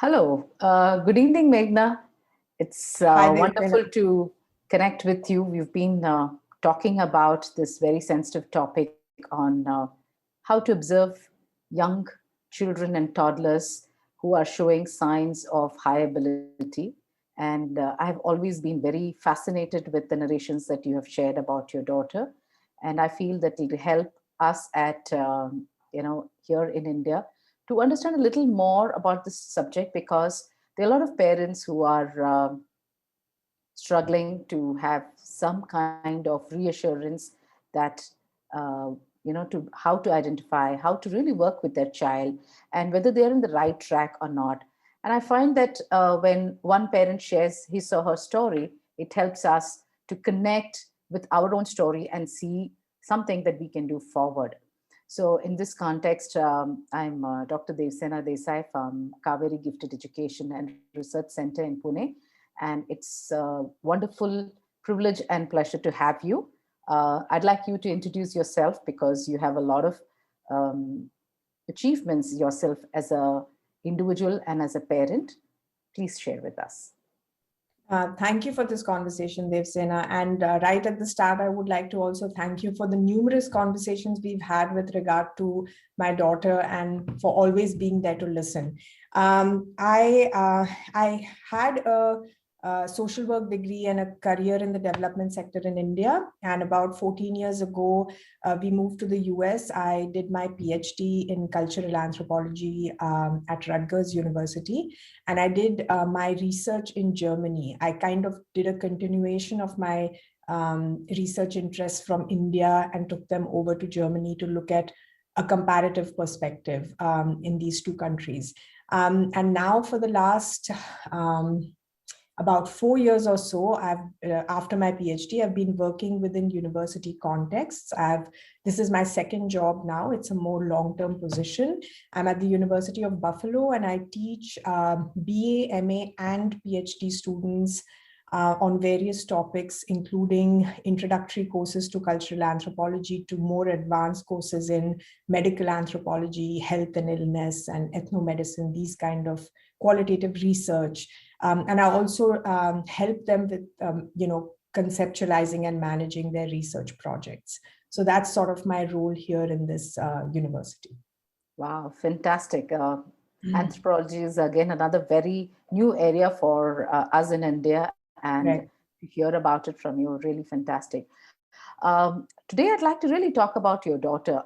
Hello. Good evening, Meghna. It's Hi, Devasena. wonderful to connect with you. We've been talking about this very sensitive topic on how to observe young children and toddlers who are showing signs of high ability. And I've always been very fascinated with the narrations that you have shared about your daughter. And I feel that it will help us at, here in India to understand a little more about this subject, because there are a lot of parents who are struggling to have some kind of reassurance that to how to identify, how to really work with their child, and whether they're in the right track or not. And I find that when one parent shares his or her story, it helps us to connect with our own story and see something that we can do forward. So in this context, I'm Dr. Devasena Desai from Kaveri Gifted Education and Research Center in Pune. And it's a wonderful privilege and pleasure to have you. I'd like you to introduce yourself, because you have a lot of um, achievements yourself as a individual and as a parent. Please share with us. Thank you for this conversation, Devasena. And right at the start, I would like to also thank you for the numerous conversations we've had with regard to my daughter and for always being there to listen. I had a social work degree and a career in the development sector in India. And about 14 years ago, we moved to the US. I did my PhD in Cultural Anthropology at Rutgers University. And I did my research in Germany. I kind of did a continuation of my research interests from India and took them over to Germany to look at a comparative perspective in these two countries. And now for the last about 4 years or so, after my PhD, I've been working within university contexts. This is my second job now. It's a more long-term position. I'm at the University of Buffalo, and I teach BA, MA, and PhD students on various topics, including introductory courses to cultural anthropology, to more advanced courses in medical anthropology, health and illness, and ethnomedicine, these kind of qualitative research. And I also help them with, conceptualizing and managing their research projects. So that's sort of my role here in this university. Wow, fantastic. Anthropology is again another very new area for us in India, and Right. to hear about it from you, really fantastic. Today, I'd like to really talk about your daughter.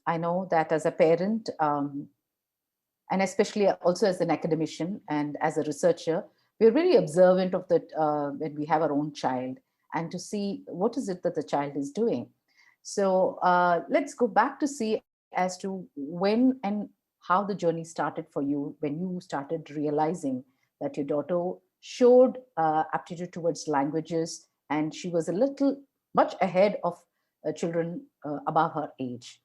I know that as a parent, and especially also as an academician and as a researcher, we're really observant of that when we have our own child, and to see what is it that the child is doing. So let's go back to see as to when and how the journey started for you, when you started realizing that your daughter showed aptitude towards languages, and she was a little much ahead of children above her age.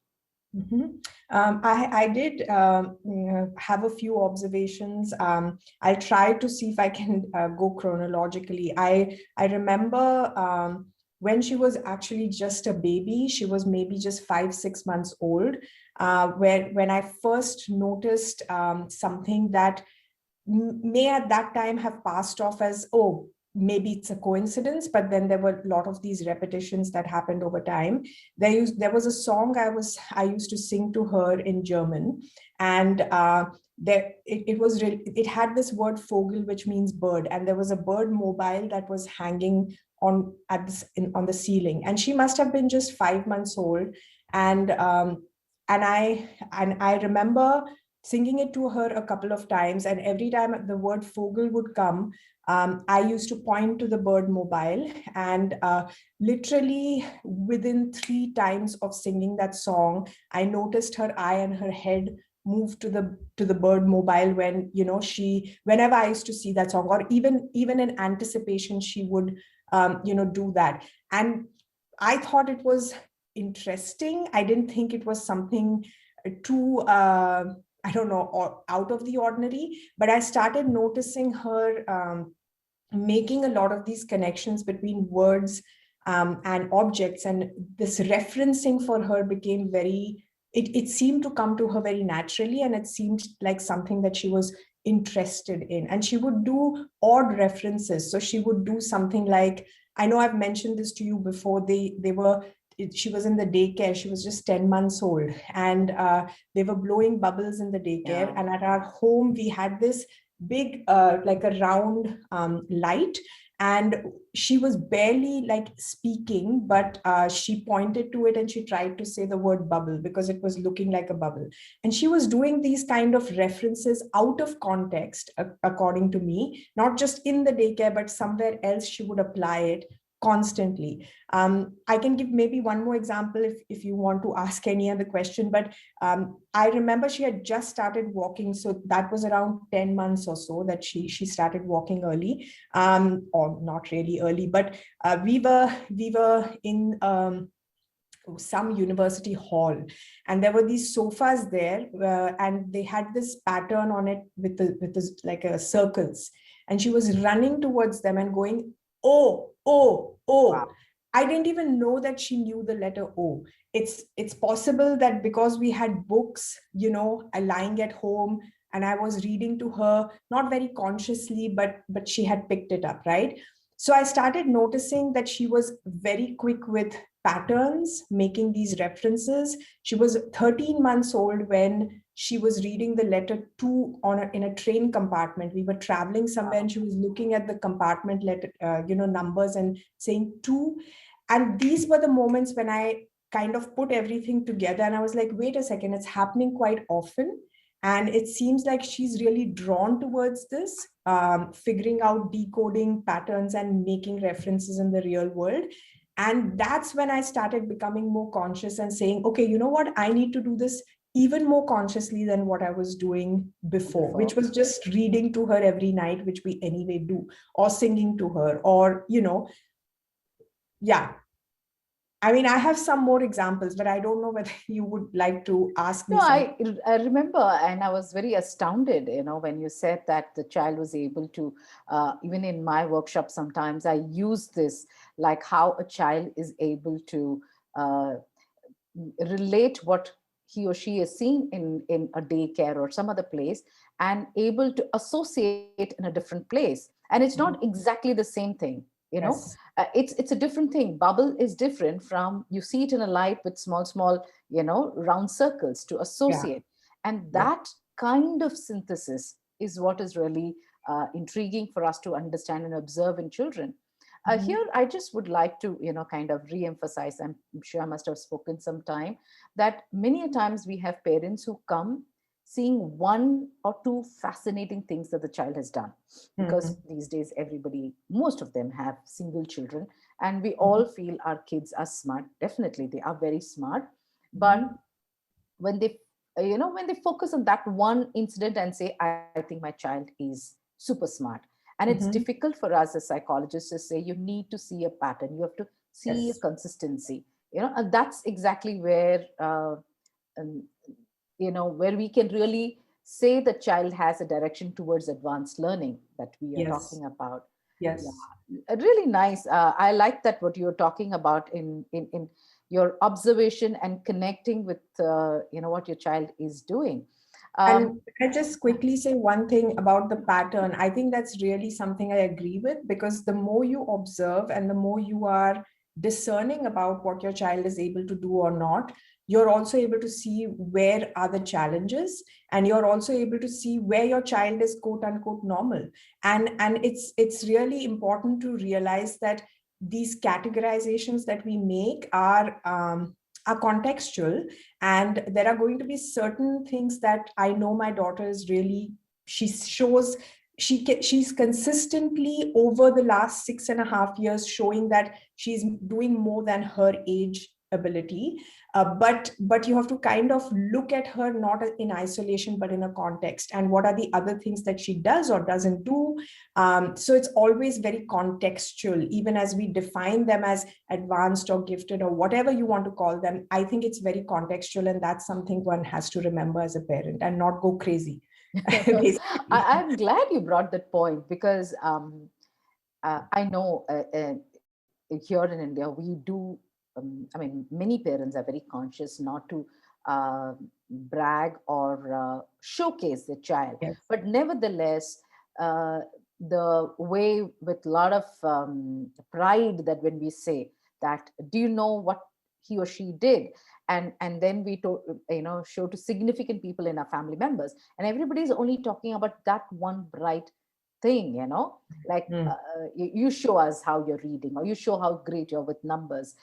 Mhm. I did have a few observations. I'll try to see if I can go chronologically. I remember when she was actually just a baby, she was maybe just 5-6 months old, when I first noticed something that may at that time have passed off as, oh, maybe it's a coincidence, but then there were a lot of these repetitions that happened over time. There was a song I used to sing to her in German, and it had this word Vogel, which means bird, and there was a bird mobile that was hanging on the ceiling, and she must have been just 5 months old, and I remember singing it to her a couple of times, and every time the word Vogel would come, I used to point to the bird mobile, and literally within 3 times of singing that song, I noticed her eye and her head move to the bird mobile when, whenever I used to see that song, or even in anticipation, she would do that. And I thought it was interesting. I didn't think it was something too I don't know, or out of the ordinary, but I started noticing her making a lot of these connections between words and objects, and this referencing for her became it seemed to come to her very naturally, and it seemed like something that she was interested in. And she would do odd references. So she would do something like, I know I've mentioned this to you before, she was in the daycare, she was just 10 months old, and they were blowing bubbles in the daycare. Yeah. And at our home, we had this big, like a round light, and she was barely like speaking, but she pointed to it and she tried to say the word bubble because it was looking like a bubble. And she was doing these kind of references out of context, according to me, not just in the daycare, but somewhere else she would apply it constantly. I can give maybe one more example if you want to ask any other question, but I remember she had just started walking. So that was around 10 months or so that she started walking early, or not really early, but we were in some university hall, and there were these sofas there, and they had this pattern on it with this like a circles, and she was running towards them and going, oh, oh, oh. Wow. I didn't even know that she knew the letter O. It's possible that because we had books, lying at home, and I was reading to her, not very consciously, but she had picked it up, right? So I started noticing that she was very quick with patterns, making these references. She was 13 months old when she was reading the letter two in a train compartment. We were traveling somewhere, and she was looking at the compartment letter, numbers, and saying two. And these were the moments when I kind of put everything together, and I was like, wait a second, it's happening quite often. And it seems like she's really drawn towards this, figuring out decoding patterns and making references in the real world. And that's when I started becoming more conscious and saying, okay, you know what? I need to do this even more consciously than what I was doing before, which Before. was just reading to her every night, which we anyway do, or singing to her, or, yeah. I mean, I have some more examples, but I don't know whether you would like to ask No, me some. I remember, and I was very astounded, when you said that the child was able to, even in my workshop, sometimes I use this, like how a child is able to uh, relate what he or she is seeing in a daycare or some other place, and able to associate in a different place. And it's not exactly the same thing, Yes. it's a different thing. Bubble is different from you see it in a light with small round circles to Yeah. associate. And Yeah. that kind of synthesis is what is really intriguing for us to understand and observe in children. Mhm. Here I just would like to kind of re-emphasize, I'm sure I must have spoken some time, that many a times we have parents who come seeing one or two fascinating things that the child has done, because Mhm. these days everybody, most of them have single children, and we all Mhm. feel our kids are smart. Definitely they are very smart. But Mhm. when they when they focus on that one incident and say, I think my child is super smart, and it's Mhm. difficult for us as psychologists to say you need to see a pattern, you have to see a Yes. consistency, and that's exactly where um, where we can really say the child has a direction towards advanced learning that we are Yes. talking about. Yeah, Yes. really nice. I like that what you're talking about in your observation and connecting with what your child is doing. um, And I just quickly say one thing about the pattern. I think that's really something I agree with, because the more you observe and the more you are discerning about what your child is able to do or not, you're also able to see where are the challenges, and you're also able to see where your child is quote unquote normal. And it's really important to realize that these categorizations that we make are contextual, and there are going to be certain things that I know my daughter is really, she shows, she's consistently over the last 6.5 years showing that she's doing more than her age ability. But you have to kind of look at her not in isolation but in a context, and what are the other things that she does or doesn't do. So it's always very contextual, even as we define them as advanced or gifted or whatever you want to call them. I think it's very contextual, and that's something one has to remember as a parent and not go crazy. Basically. I'm glad you brought that point, because I know here in India we do. I mean, many parents are very conscious not to brag or showcase the child. Yes. But nevertheless, uh, the way with a lot of pride that when we say that, do you know what he or she did? And then we show to significant people in our family members, and everybody's only talking about that one bright thing, like Mm. you show us how you're reading, or you show how great you're with numbers,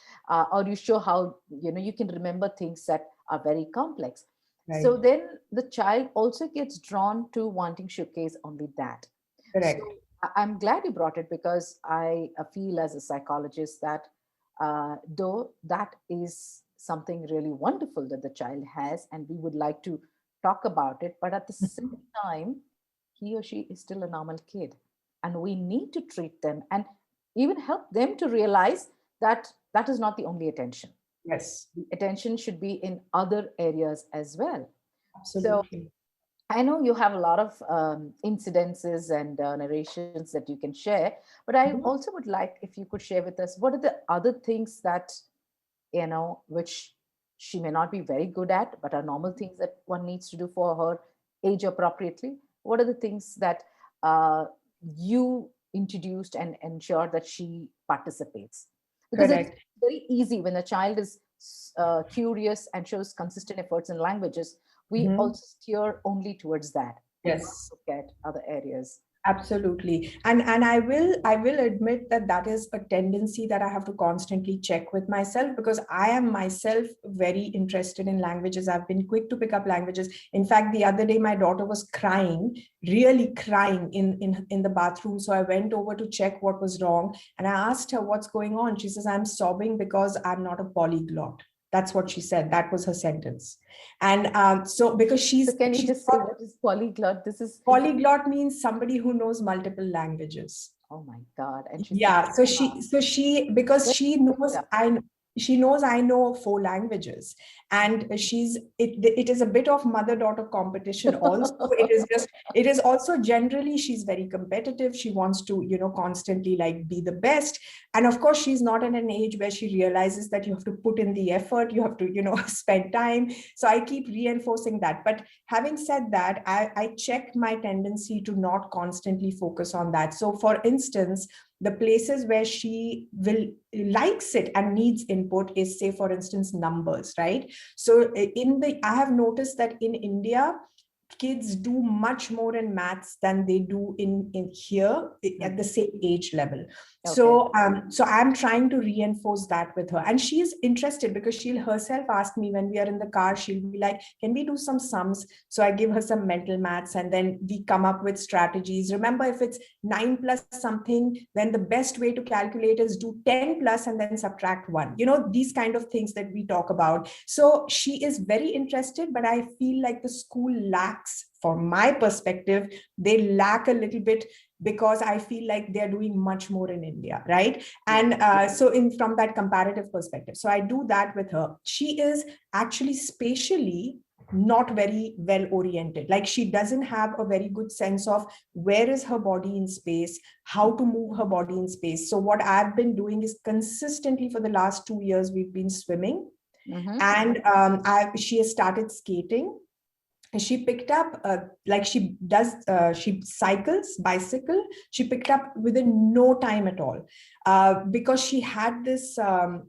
or you show how you can remember things that are very complex. Right. So then the child also gets drawn to wanting showcase only that. Correct. So I'm glad you brought it, because I feel as a psychologist that though that is something really wonderful that the child has, and we would like to talk about it, but at the same time, he or she is still a normal kid, and we need to treat them and even help them to realize that that is not the only attention. Yes. The attention should be in other areas as well. So Absolutely. I know you have a lot of incidences and narrations that you can share, but I Mhm. also would like if you could share with us, what are the other things that, which she may not be very good at, but are normal things that one needs to do for her age appropriately? What are the things that uh, you introduced and ensured that she participates? Because it's Correct. very easy when a child is curious and shows consistent efforts in languages, we Mhm. also steer only towards that and not Yes. look at other areas. Absolutely. And I will admit that that is a tendency that I have to constantly check with myself, because I am myself very interested in languages. I've been quick to pick up languages. In fact, the other day my daughter was crying, really crying in the bathroom. So I went over to check what was wrong, and I asked her what's going on. She says, I'm sobbing because I'm not a polyglot. That's what she said. That was her sentence. And so because So can you she's just say what is polyglot? This is, polyglot means somebody who knows multiple languages. oh my God. And she's Yeah, so she because very she picked knows up. she knows I know four languages, and it is a bit of mother daughter competition also. It is also generally she's very competitive. She wants to constantly like be the best, and of course she's not in an age where she realizes that you have to put in the effort, you have to spend time. So I keep reinforcing that. But having said that, I check my tendency to not constantly focus on that. So for instance, the places where she will likes it and needs input is, say, for instance, numbers, right? So I have noticed that in India, kids do much more in maths than they do in here at the same age level. Okay. So I'm trying to reinforce that with her, and she is interested because she'll herself ask me when we are in the car. She'll be like, can we do some sums? So I give her some mental maths, and then we come up with strategies. Remember, if it's 9 plus something, then the best way to calculate is do 10 plus and then subtract 1. These kind of things that we talk about. So she is very interested, but I feel like the school lacks, from my perspective, they lack a little bit, because I feel like they're doing much more in India, right? Yeah. And so in from that comparative perspective, so I do that with her. She is actually spatially not very well oriented. Like, she doesn't have a very good sense of where is her body in space, how to move her body in space. So what I've been doing is consistently for the last 2 years, we've been swimming, Mm-hmm. and she has started skating. She picked up like she cycles bicycle. She picked up within no time at all, because she had this little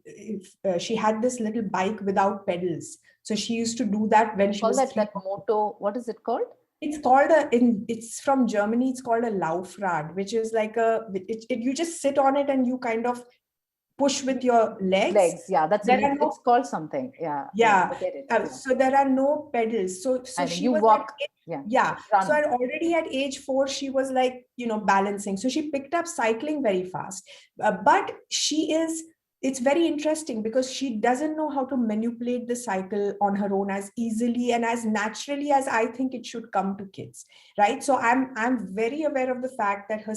bike without pedals. So she used to do that when You she call was that 3. motto, what is it called? It's from Germany. It's called a Laufrad, which is like you just sit on it and you kind of push with your legs. Legs. Yeah, There are it's no called something. Yeah, yeah, Yeah. I get it. Yeah. So there are no pedals. So I know she you was walk. Yeah, yeah. So run. already at age 4, she was like, balancing. So she picked up cycling very fast. But it's very interesting because she doesn't know how to manipulate the cycle on her own as easily and as naturally as I think it should come to kids, right? So I'm very aware of the fact that her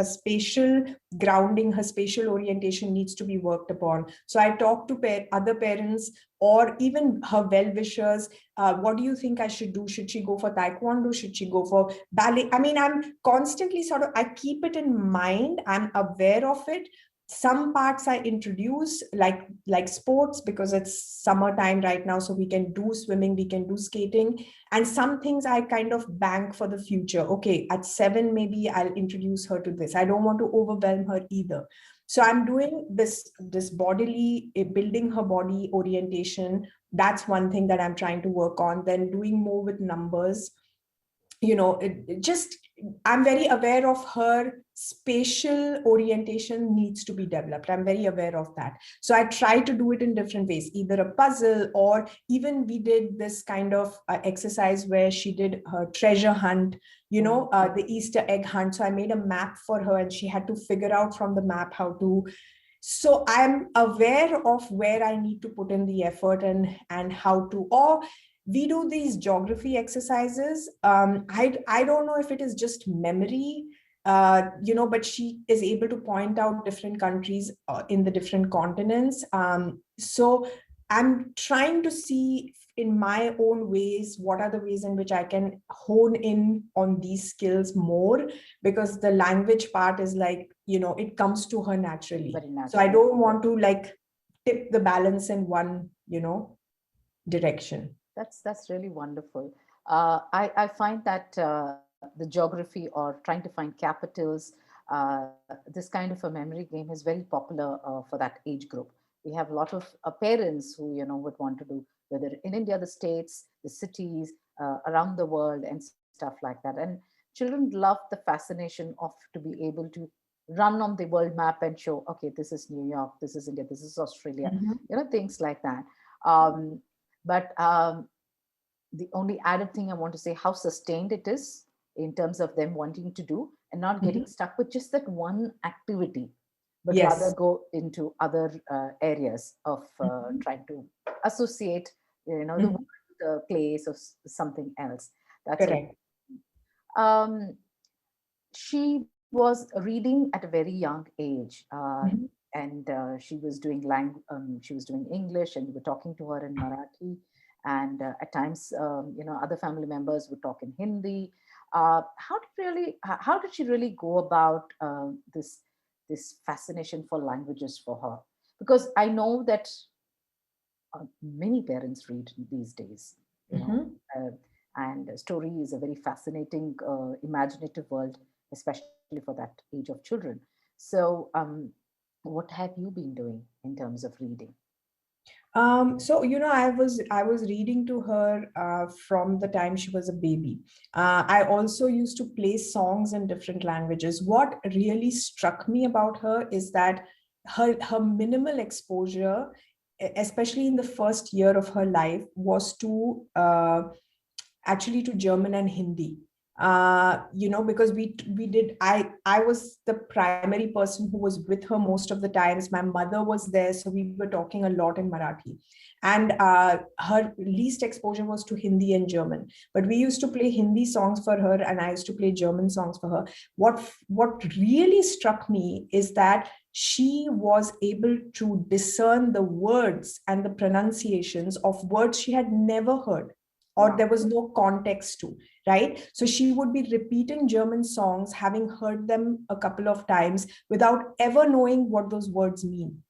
spatial grounding, her spatial orientation needs to be worked upon. So I talk to other parents or even her well-wishers. What do you think I should do? Should she go for taekwondo? Should she go for ballet? I mean, I'm constantly I keep it in mind. I'm aware of it, Some parts I introduce, like sports, because it's summertime right now, so we can do swimming, we can do skating, and some things I kind of bank for the future. Okay, at 7 maybe I'll introduce her to this. I don't want to overwhelm her either. So I'm doing this bodily, building her body orientation. That's one thing that I'm trying to work on. Then doing more with numbers. It just, I'm very aware of her spatial orientation needs to be developed. I'm very aware of that. So I try to do it in different ways, either a puzzle, or even we did this kind of exercise where she did her treasure hunt, the Easter egg hunt. So I made a map for her and she had to figure out from the map how to. So I'm aware of where I need to put in the effort and how to, or we do these geography exercises. I don't know if it is just memory, but she is able to point out different countries in the different continents. So I'm trying to see in my own ways, what are the ways in which I can hone in on these skills more, because the language part is like, it comes to her naturally. So I don't want to like tip the balance in one, direction. That's really wonderful. I find that the geography or trying to find capitals, this kind of a memory game is very popular for that age group. We have a lot of parents who would want to do, whether in India, the states, the cities, around the world, and stuff like that. And children love the fascination of to be able to run on the world map and show, okay, this is New York, this is India, this is Australia, things like that. But the only added thing I want to say, how sustained it is in terms of them wanting to do and not getting stuck with just that one activity, but rather go into other areas of trying to associate, the place of something else. That's correct. Um, she was reading at a very young age, and she was doing English, and we were talking to her in Marathi, and at times, other family members would talk in Hindi. How did she really go about this fascination for languages for her? Because I know that many parents read these days, and story is a very fascinating, imaginative world, especially for that age of children. So, what have you been doing in terms of reading? So I was reading to her from the time she was a baby. I also used to play songs in different languages. What really struck me about her is that her minimal exposure, especially in the first year of her life, was to actually to German and Hindi. Because I was the primary person who was with her most of the times. My mother was there, so we were talking a lot in Marathi. And her least exposure was to Hindi and German. But we used to play Hindi songs for her, and I used to play German songs for her. What really struck me is that she was able to discern the words and the pronunciations of words she had never heard, or there was no context to, right? So she would be repeating German songs, having heard them a couple of times without ever knowing what those words mean.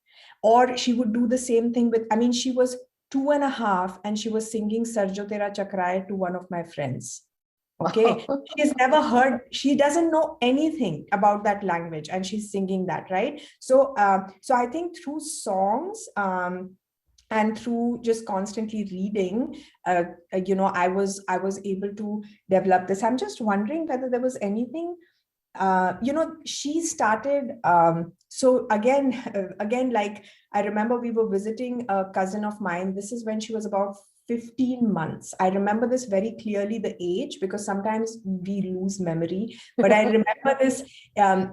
Or she would do the same thing with, I mean, she was 2.5 and she was singing Sarjo Tera Chakrai to one of my friends. Okay. She has never heard, she doesn't know anything about that language, and she's singing that, right? So I think through songs, and through just constantly reading, I was able to develop this. I'm just wondering whether there was anything, she started, so again, like, I remember we were visiting a cousin of mine. This is when she was about 15 months. I remember this very clearly, the age, because sometimes we lose memory, but I remember this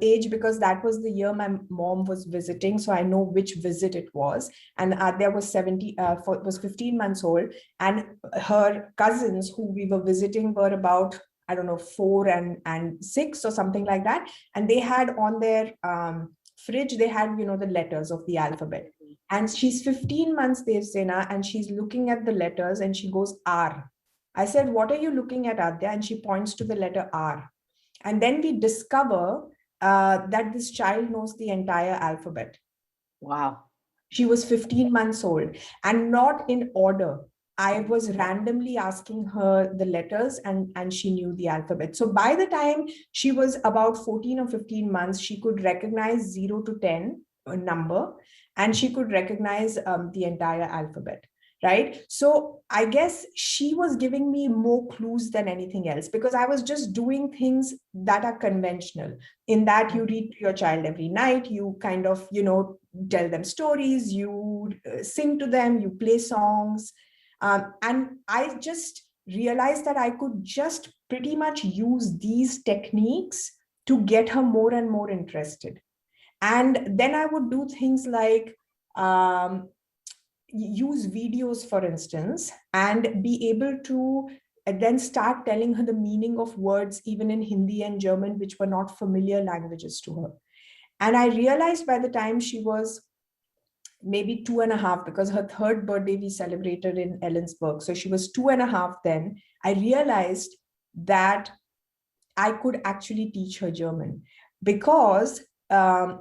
age because that was the year my mom was visiting, so I know which visit it was. And there was 15 months old, and her cousins who we were visiting were about, I don't know, 4 and 6 or something like that. And they had on their fridge, they had, the letters of the alphabet. And she's 15 months, Devasena, and she's looking at the letters and she goes, R. I said, what are you looking at, Adya? And she points to the letter R. And then we discover that this child knows the entire alphabet. Wow. She was 15 months old, and not in order. I was randomly asking her the letters, and she knew the alphabet. So by the time she was about 14 or 15 months, she could recognize 0 to 10 a number, and she could recognize the entire alphabet. Right. So I guess she was giving me more clues than anything else, because I was just doing things that are conventional, in that you read to your child every night, you kind of, tell them stories, you sing to them, you play songs. And I just realized that I could just pretty much use these techniques to get her more and more interested. And then I would do things like use videos, for instance, and be able to then start telling her the meaning of words, even in Hindi and German, which were not familiar languages to her. And I realized by the time she was maybe 2.5, because her third birthday we celebrated in Ellensburg. So she was 2.5 then. I realized that I could actually teach her German, because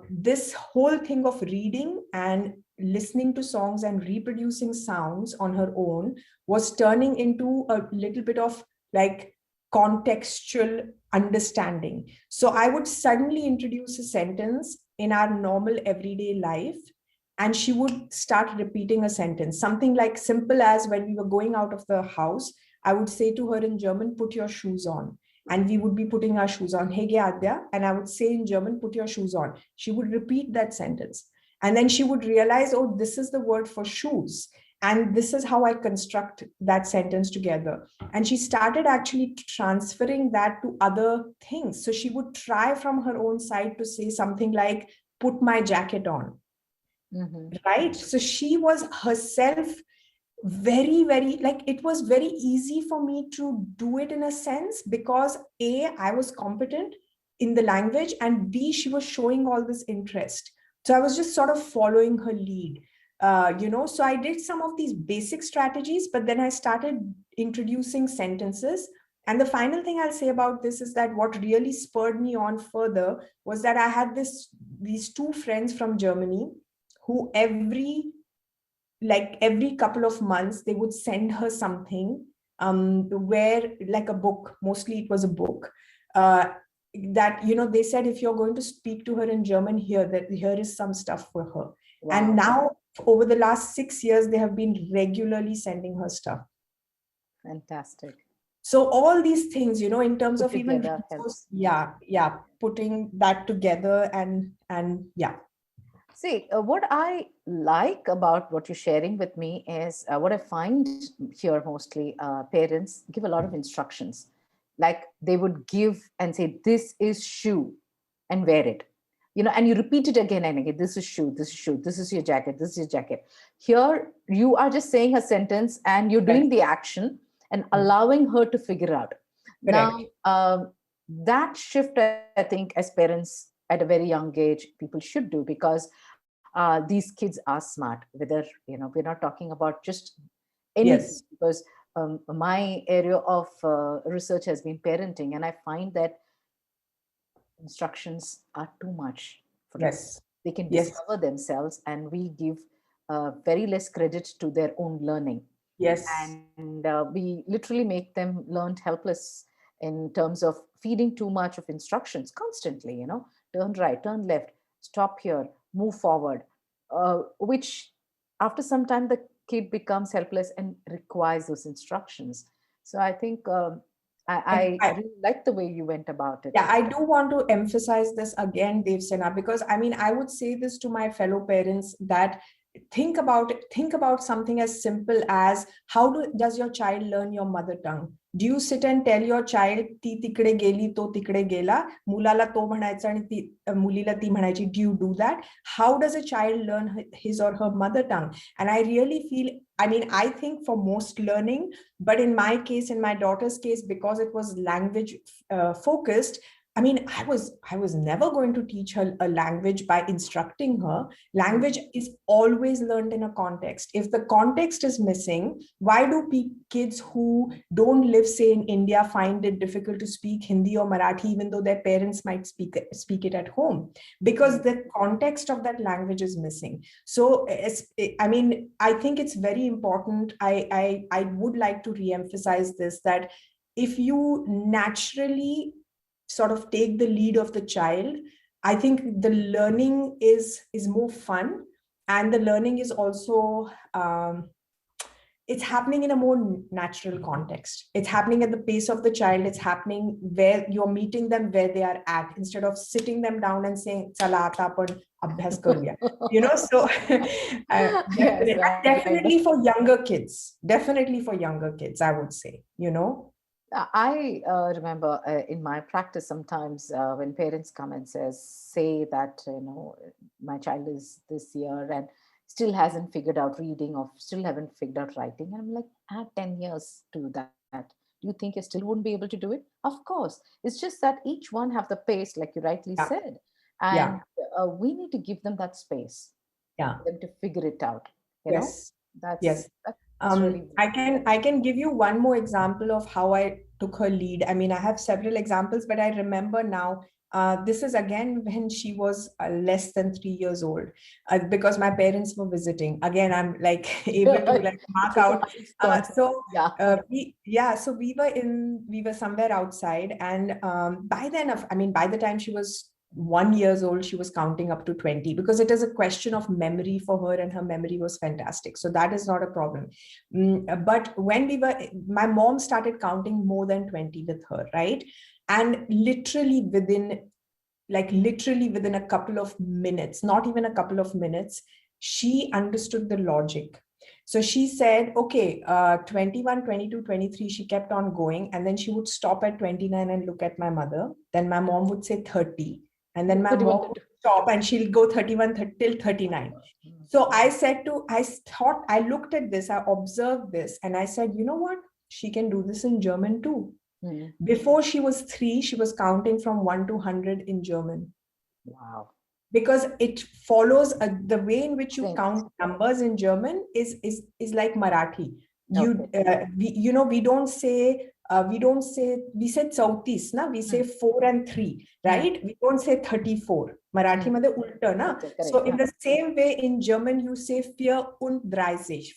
this whole thing of reading and listening to songs and reproducing sounds on her own was turning into a little bit of like contextual understanding. So I would suddenly introduce a sentence in our normal everyday life, and she would start repeating a sentence, something like simple as, when we were going out of the house, I would say to her in German, put your shoes on. And we would be putting our shoes on. Hey, Adya. And I would say in German, put your shoes on. She would repeat that sentence. And then she would realize, oh, this is the word for shoes. And this is how I construct that sentence together. And she started actually transferring that to other things. So she would try from her own side to say something like, put my jacket on. Mm-hmm. Right? So she was herself very, very, like, it was very easy for me to do it in a sense, because A, I was competent in the language, and B, she was showing all this interest. So I was just sort of following her lead. So I did some of these basic strategies, but then I started introducing sentences. And the final thing I'll say about this is that what really spurred me on further was that I had these two friends from Germany who every couple of months they would send her something, where, like, a book, mostly it was a book, that they said, if you're going to speak to her in German, here is some stuff for her. Wow. And now over the last 6 years they have been regularly sending her stuff. Fantastic. So all these things, in terms of even helps. Putting that together and yeah. See, what I like about what you're sharing with me is what I find here mostly, parents give a lot of instructions. Like they would give and say, this is shoe, and wear it. And you repeat it again and again. This is shoe, this is shoe, this is your jacket, this is your jacket. Here, you are just saying a sentence and you're doing the action and allowing her to figure out. Correct. Now, that shift, I think, as parents at a very young age, people should do, because these kids are smart. Whether, we're not talking about just anything, yes. Because my area of research has been parenting, and I find that instructions are too much for us. They can discover themselves, and we give very less credit to their own learning. Yes. And we literally make them learn helpless in terms of feeding too much of instructions constantly, turn right, turn left, stop here, move forward, which after some time the kid becomes helpless and requires those instructions. So I think I really like the way you went about it. Yeah, I do want to emphasize this again, Devasena, because I would say this to my fellow parents, that think about something as simple as, how does your child learn your mother tongue? Do you sit and tell your child, ती तिकडे गेली तो तिकडे गेला, मुलाला तो म्हणायचा आणि मुलीला ती म्हणायची? Do you do that? How does a child learn his or her mother tongue? And I really feel, I think for most learning, but in my case, in my daughter's case, because it was language focused, I mean, I was never going to teach her a language by instructing her. Language is always learned in a context. If the context is missing, why do kids who don't live, say, in India find it difficult to speak Hindi or Marathi, even though their parents might speak it at home? Because the context of that language is missing. So, I mean, I think it's very important. I would like to re-emphasize this, that if you naturally sort of take the lead of the child, I think the learning is more fun, and the learning is also it's happening in a more natural context. It's happening at the pace of the child. It's happening where you're meeting them where they are at, instead of sitting them down and saying chala aata apn abhyas karuya, you know. So Yes, definitely for younger kids, I would say, you know. I remember in my practice sometimes when parents come and say that, my child is this year and still hasn't figured out reading or still haven't figured out writing. And I'm like, add 10 years to that. Do you think you still wouldn't be able to do it? Of course. It's just that each one have the pace, like you rightly Yeah, said. yeah, And we need to give them that space yeah. for them to figure it out. You know, Yes, that's, yes. that's really I can give you one more example of how I took her lead. I mean, I have several examples, but I remember now. This is again when she was less than 3 years old, because my parents were visiting. Again, I'm like able to like mark it's like a out. milestone. Yeah. So we were somewhere outside, and by then, by the time she was 1 years old, she was counting up to 20, because it is a question of memory for her, and her memory was fantastic. So that is not a problem. But when my mom started counting more than 20 with her, right? And literally within a couple of minutes, not even a couple of minutes, she understood the logic. So she said, okay, 21, 22, 23, she kept on going. And then she would stop at 29 and look at my mother. Then my mom would say 30. And then my mom would stop and she'll go 31 till 39. So I looked at this, I observed this, and I said, you know what? She can do this in German too. Before she was 3, she was counting from 1 to 100 in German. Wow. Because it follows the way in which you count numbers in German is like Marathi. We don't say we said sautis, na? We say 4 and 3, right? We don't say 34. Marathi madhe ulta, na? So in the same way in German, you say 34,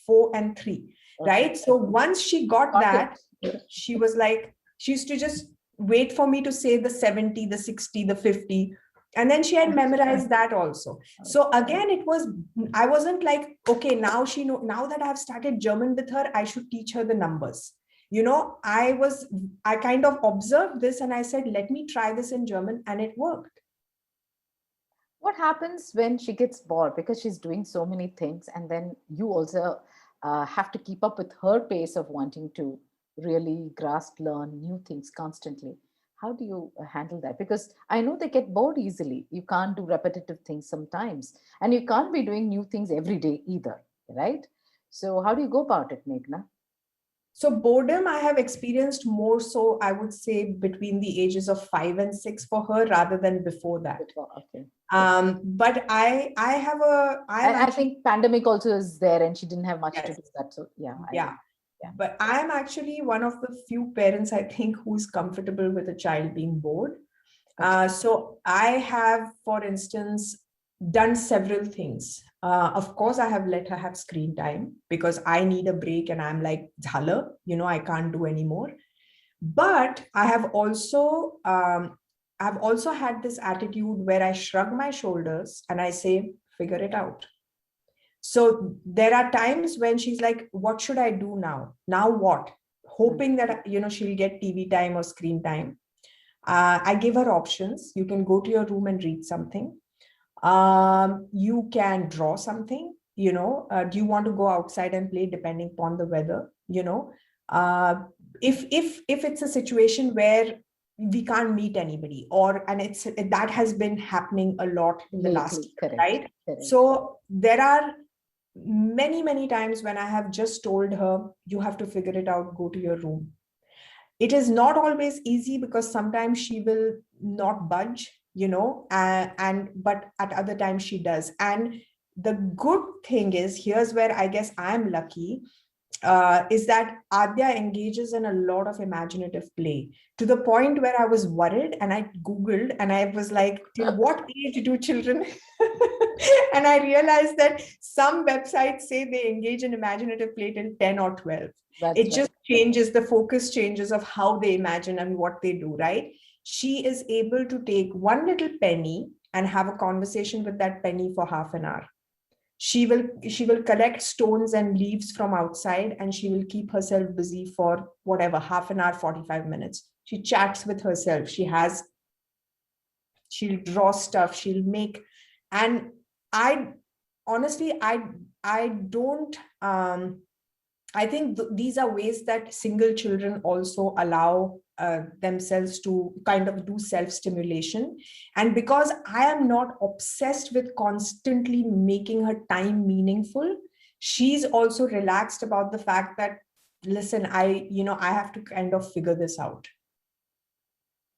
4 and 3, right? So once she got that, she was like, she used to just wait for me to say the 70, the 60, the 50. And then she had memorized that also. So again, I wasn't like, okay, now that I've started German with her, I should teach her the numbers. I kind of observed this and I said, let me try this in German, and it worked. What happens when she gets bored because she's doing so many things, and then you also have to keep up with her pace of wanting to really grasp, learn new things constantly? How do you handle that? Because I know they get bored easily. You can't do repetitive things sometimes, and you can't be doing new things every day either, right? So how do you go about it, Meghna? So boredom, I have experienced more so, I would say, between the ages of 5 and 6 for her, rather than before that. Okay. But I think pandemic also is there, and she didn't have much to do that. So yeah. But I am actually one of the few parents, I think, who's comfortable with a child being bored. So I have, for instance, done several things. Of course, I have let her have screen time because I need a break and I'm like, jhala, I can't do anymore. But I have also had this attitude where I shrug my shoulders and I say, figure it out. So there are times when she's like, what should I do now? Now what? Hoping that, she'll get TV time or screen time. I give her options. You can go to your room and read something. You can draw something. Do you want to go outside and play, depending upon the weather? If it's a situation where we can't meet anybody, and that has been happening a lot in the last year, right? So there are many times when I have just told her, you have to figure it out, go to your room. It is not always easy because sometimes she will not budge, but at other times she does. And the good thing is, here's where I guess I'm lucky, is that Adya engages in a lot of imaginative play, to the point where I was worried and I Googled and I was like, till what age do children? And I realized that some websites say they engage in imaginative play till 10 or 12. That's It right. just changes, the focus changes of how they imagine and what they do, right? She is able to take one little penny and have a conversation with that penny for half an hour. She will collect stones and leaves from outside, and she will keep herself busy for whatever, half an hour, 45 minutes. She chats with herself. She'll draw stuff, she'll make. And I honestly, I don't I think these are ways that single children also allow themselves to kind of do self-stimulation. And because I am not obsessed with constantly making her time meaningful, she's also relaxed about the fact that, listen, I have to kind of figure this out.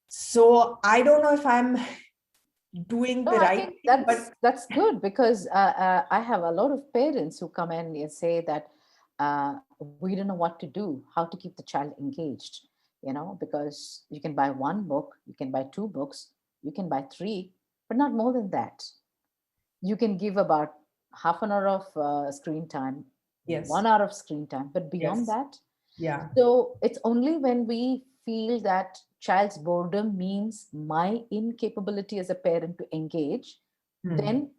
So I don't know if I'm doing No, the I right think thing, but that's good, because I have a lot of parents who come in and say that we don't know what to do, how to keep the child engaged, because you can buy one book, you can buy two books, you can buy three, but not more than that. You can give about half an hour of screen time, yes, 1 hour of screen time, but beyond yes, that, yeah. so it's only when we feel that child's boredom means my incapability as a parent to engage, Hmm. then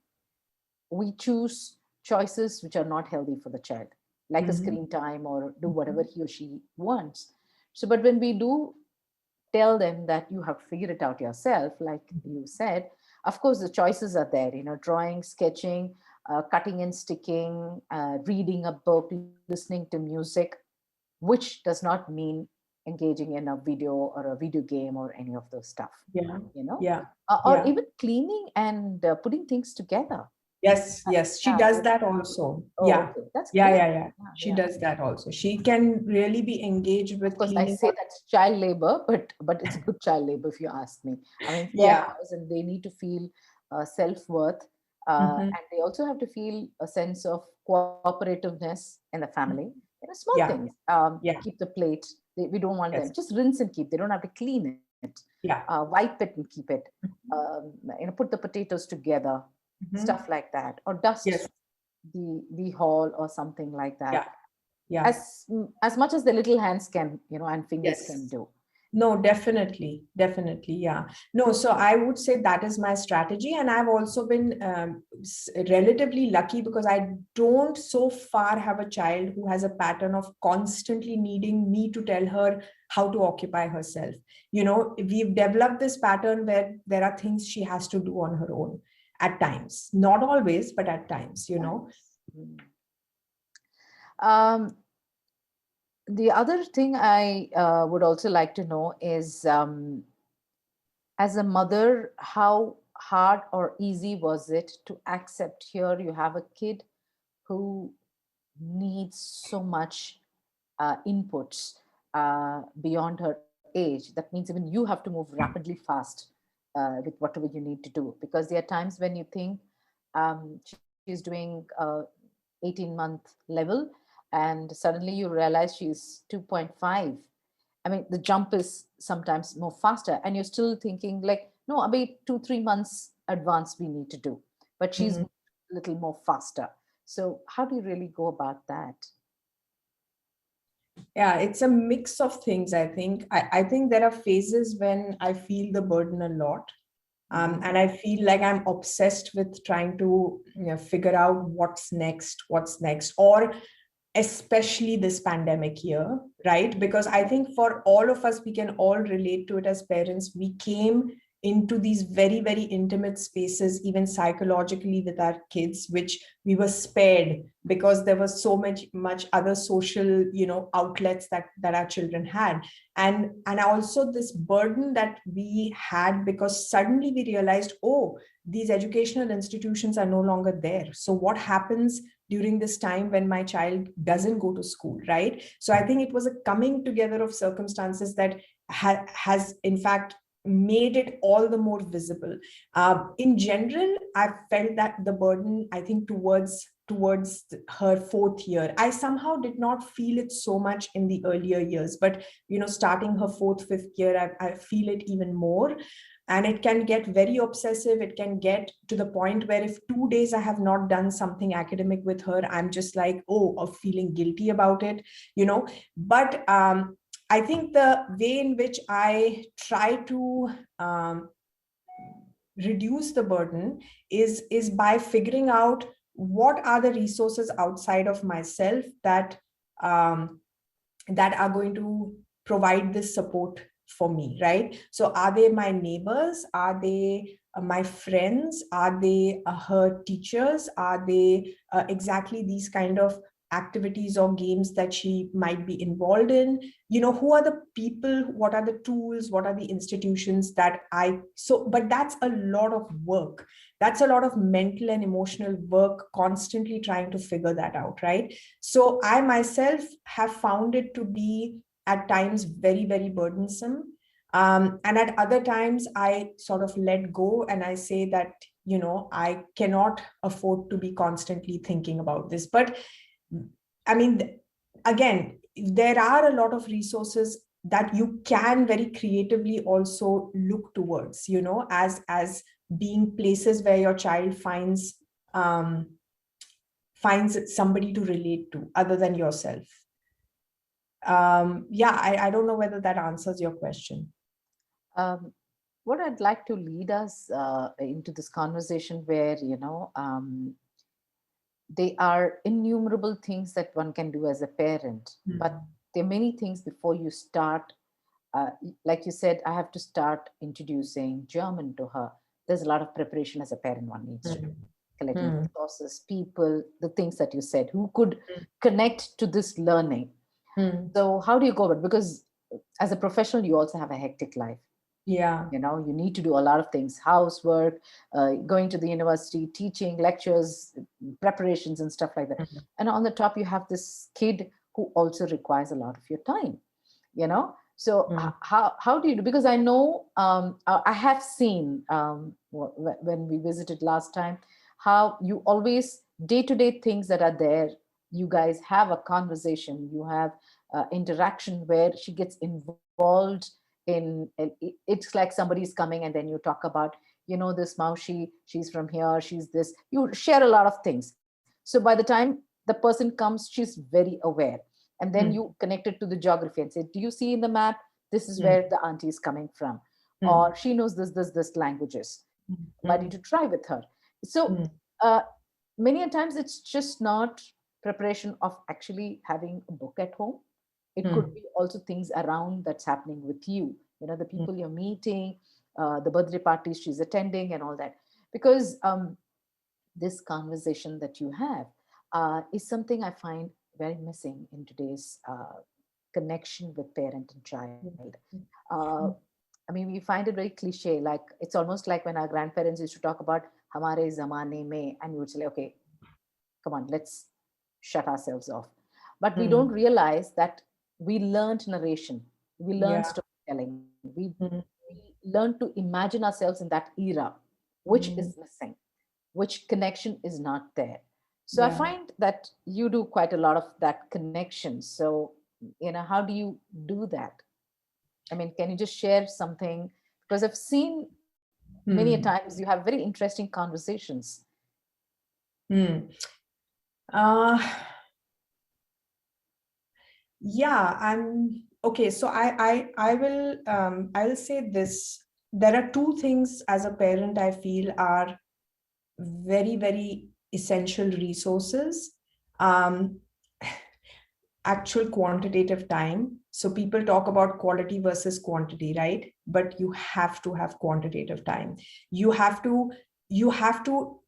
we choose choices which are not healthy for the child, like a Mhm. screen time or do whatever Mhm. he or she wants. So, but when we do tell them that you have to figure it out yourself, like you said, of course, the choices are there, drawing, sketching, cutting and sticking, reading a book, listening to music, which does not mean engaging in a video or a video game or any of those stuff, Yeah, you know, yeah, or yeah. even cleaning and putting things together. Yes, yes, she Yeah. does that also. Oh, Yeah, okay. That's yeah, great. yeah, yeah. Yeah, She yeah. does that also. She can really be engaged Of with course, I cleaning say all. that's child labor, but it's good child labor if you ask me. I mean, it's their Yeah. house and they need to feel self-worth, Mhm. and they also have to feel a sense of cooperativeness in the family. Small things. Yeah, yeah, Keep the plate. We don't want them yes, just rinse and keep. They don't have to clean it. yeah. Wipe it and keep it. Put the potatoes together, Mhm. stuff like that, or dust Yes, the hall or something like that, yeah, yeah, as much as the little hands can, and fingers can yes. do. No, definitely, definitely, yeah. No, so I would say that is my strategy, and I've also been relatively lucky because I don't so far have a child who has a pattern of constantly needing me to tell her how to occupy herself. We've developed this pattern where there are things she has to do on her own at times, not always, but at times. Nice. Mm. Um, the other thing I would also like to know is, as a mother, how hard or easy was it to accept, here you have a kid who needs so much inputs beyond her age. That means even you have to move rapidly fast with whatever you need to do. Because there are times when you think she's doing 18-month level, and suddenly you realize she's 2.5. I mean, the jump is sometimes more faster, and you're still thinking like, no, maybe 2-3 months advance we need to do, but she's Mhm. a little more faster. So, how do you really go about that? Yeah, it's a mix of things, I think. I think there are phases when I feel the burden a lot. Mhm. And I feel like I'm obsessed with trying to figure out what's next, or especially this pandemic year, right? Because I think for all of us, we can all relate to it as parents. We came into these very, very intimate spaces, even psychologically, with our kids, which we were spared because there was so much other social, outlets that our children had. And also this burden that we had, because suddenly we realized, oh, these educational institutions are no longer there. So what happens during this time when my child doesn't go to school, right? So I think it was a coming together of circumstances that has in fact made it all the more visible. In general, I felt that the burden, I think, towards her fourth year, I somehow did not feel it so much in the earlier years, but starting her fourth, fifth year, I feel it even more. And it can get very obsessive. It can get to the point where if 2 days I have not done something academic with her, I'm just like, of feeling guilty about it, But I think the way in which I try to reduce the burden is by figuring out what are the resources outside of myself that that are going to provide this support for me, right? So are they my neighbors? Are they my friends? Are they her teachers? Are they exactly these kind of activities or games that she might be involved in? Who are the people? What are the tools? What are the institutions that but that's a lot of work. That's a lot of mental and emotional work, constantly trying to figure that out, right? So I myself have found it to be at times very, very burdensome. And at other times, I sort of let go and I say that, I cannot afford to be constantly thinking about this. But I mean, again, there are a lot of resources that you can very creatively also look towards, as being places where your child um, finds somebody to relate to other than yourself. I don't know whether that answers your question. Um, what I'd like to lead us into this conversation where, there are innumerable things that one can do as a parent, but there are many things before you start. Like you said, I have to start introducing German to her. There's a lot of preparation as a parent one needs to do. Collecting resources, people, the things that you said, who could connect to this learning. So how do you go about it? Because as a professional, you also have a hectic life. Yeah. You need to do a lot of things: housework, going to the university, teaching, lectures, preparations, and stuff like that. And on the top, you have this kid who also requires a lot of your time. So how do you do? Because I know, I have seen, when we visited last time, how you always, day-to-day things that are there, you guys have a conversation, you have interaction where she gets involved in. It's like somebody's coming and then you talk about, this Maushi, she's from here, she's this. You share a lot of things. So by the time the person comes, she's very aware. And then you connect it to the geography and say, do you see in the map, this is where the auntie is coming from, or she knows this languages. Why don't you try with her? So uh, many a times it's just not preparation of actually having a book at home. It could be also things around that's happening with you, the people you're meeting, the birthday parties she's attending, and all that. Because this conversation that you have is something I find very missing in today's connection with parent and child. Uh, I mean, we find it very cliche. Like, it's almost like when our grandparents used to talk about "Hamare zamane mein," and you would say, "Okay, come on, let's shut ourselves off." But we don't realize that we learned narration, we learned Yeah. storytelling, we learned to imagine ourselves in that era, which is missing, which connection is not there. So I Yeah. find that you do quite a lot of that connection. So, how do you do that? I mean, can you just share something? Because I've seen many a times you have very interesting conversations. Hmm. Uh, yeah, I'm okay. So I will say this. There are two things as a parent I feel are very, very essential resources. Um, Actual quantitative time. So people talk about quality versus quantity, right? But you have to have quantitative time. You have to,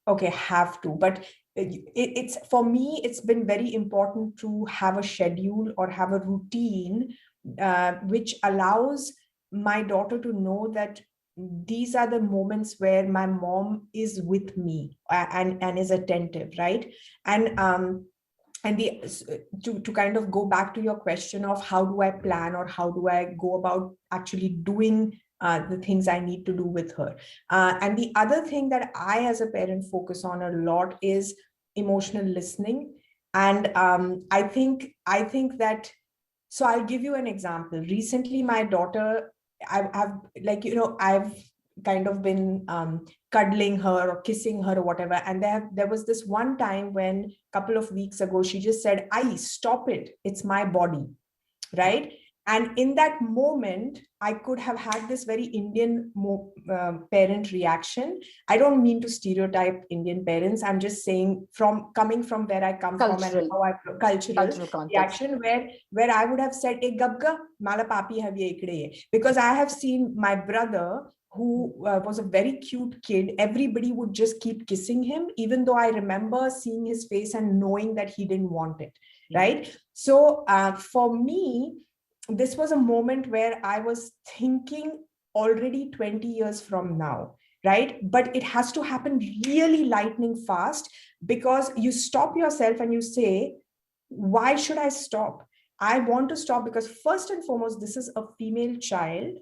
okay, have to, but it's for me, it's been very important to have a schedule or have a routine which allows my daughter to know that these are the moments where my mom is with me and is attentive, right? And to kind of go back to your question of how do I plan or how do I go about actually doing the things I need to do with her. And the other thing that I as a parent focus on a lot is emotional listening. And I think that, so I'll give you an example. Recently, my daughter, I've like, I've kind of been cuddling her or kissing her or whatever. And there was this one time when a couple of weeks ago, she just said, "I stop it. It's my body." Right. And in that moment, I could have had this very Indian parent reaction. I don't mean to stereotype Indian parents. I'm just saying, from coming from where I come from and how I cultural context. reaction, where I would have said, "Ek gabga, mala papi have ye ikde hai." Because I have seen my brother, who was a very cute kid, everybody would just keep kissing him, even though I remember seeing his face and knowing that he didn't want it. Right. So for me, this was a moment where I was thinking already 20 years from now, right? But it has to happen really lightning fast, because you stop yourself and you say, why should I stop? I want to stop because first and foremost, this is a female child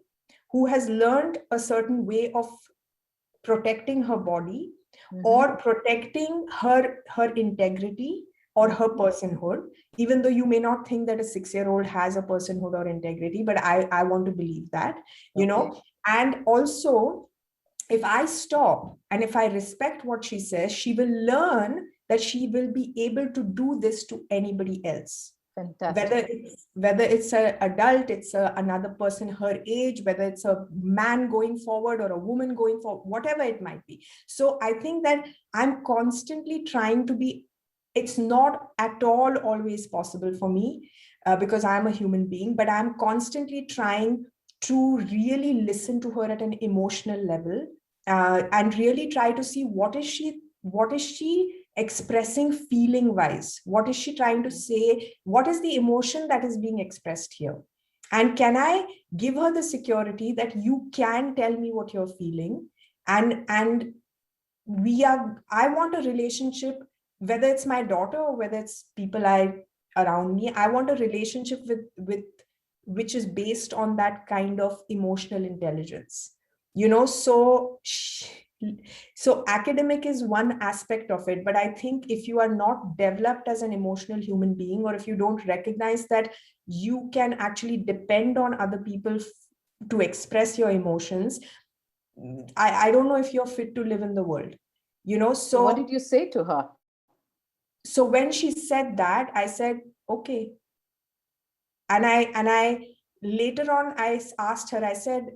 who has learned a certain way of protecting her body or protecting her integrity or her personhood, even though you may not think that a 6-year-old has a personhood or integrity, but I want to believe that, and also, if I stop and if I respect what she says, she will learn that she will be able to do this to anybody else. Fantastic. Whether it's an adult, it's another person her age, whether it's a man going forward or a woman going forward, whatever it might be. So I think that I'm constantly trying to be, it's not at all always possible for me because I'm a human being, but I'm constantly trying to really listen to her at an emotional level and really try to see what is she expressing feeling wise, what is she trying to say, what is the emotion that is being expressed here, and can I give her the security that you can tell me what you're feeling, and I want a relationship, whether it's my daughter or whether it's people around me, I want a relationship with which is based on that kind of emotional intelligence, so academic is one aspect of it, but I think if you are not developed as an emotional human being, or if you don't recognize that you can actually depend on other people to express your emotions, I don't know if you're fit to live in the world, so what did you say to her? So when she said that, I said, okay. And I later on, I asked her, I said,